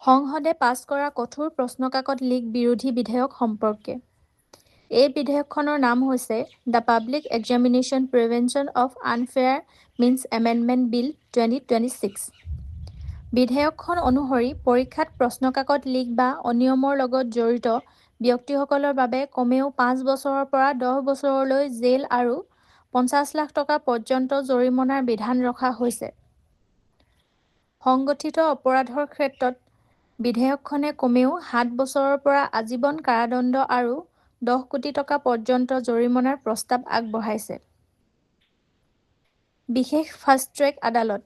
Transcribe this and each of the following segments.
সংসদে পাছ কৰা কঠোৰ প্ৰশ্নকাকত লীক বিৰোধী বিধেয়ক সম্পৰ্কে। এই বিধেয়কখনৰ নাম হৈছে the public examination prevention of unfair means amendment bill 2026। বিধেয়কখন অনুসৰি পৰীক্ষাত প্ৰশ্নকাকত লীক বা অনিয়মৰ লগত জড়িত ব্যক্তিসকলৰ বাবে কমেও 5 বছৰৰ পৰা 10 বছৰলৈ জেল আৰু 50 লাখ টকা পৰ্যন্ত জৰিমনাৰ বিধান ৰখা হৈছে। সংগঠিত অপৰাধৰ ক্ষেত্ৰত বিধেয়কখনে কমেও 7 বছৰৰ পৰা আজীৱন কাৰাদণ্ড আৰু 10 কোটি টকা পৰ্যন্ত জৰিমনাৰ প্ৰস্তাৱ আগবঢ়াইছে। বিশেষ ফাষ্ট-ট্ৰেক আদালত।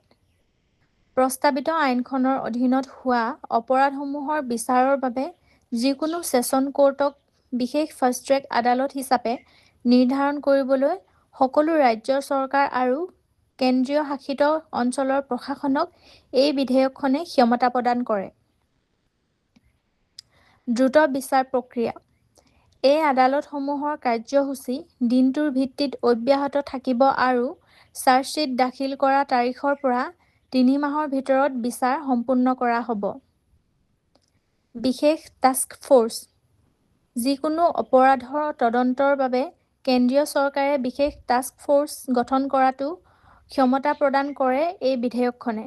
প্ৰস্তাৱিত আইনখনৰ অধীনত হোৱা অপৰাধসমূহৰ বিচাৰৰ বাবে যিকোনো ছেছন কোৰ্টক বিশেষ ফাষ্ট-ট্ৰেক আদালত হিচাপে নিৰ্ধাৰণ কৰিবলৈ সকলো ৰাজ্য চৰকাৰ আৰু কেন্দ্ৰীয় শাসিত অঞ্চলৰ প্ৰশাসনক এই বিধেয়কখনে ক্ষমতা প্ৰদান কৰে। দ্ৰুত বিচাৰ প্ৰক্ৰিয়া। এই আদালতসমূহৰ কাৰ্যসূচী দিনটোৰ ভিত্তিত অব্যাহত থাকিব আৰু চাৰ্জশ্বীট দাখিল কৰা তাৰিখৰ পৰা 3 মাহৰ ভিতৰত বিচাৰ সম্পূৰ্ণ কৰা হ'ব। বিশেষ টাস্ক ফ'ৰ্চ। যিকোনো অপৰাধৰ তদন্তৰ বাবে কেন্দ্ৰীয় চৰকাৰে বিশেষ টাস্ক ফ'ৰ্চ গঠন কৰাটো ক্ষমতা প্ৰদান কৰে এই বিধেয়কখনে।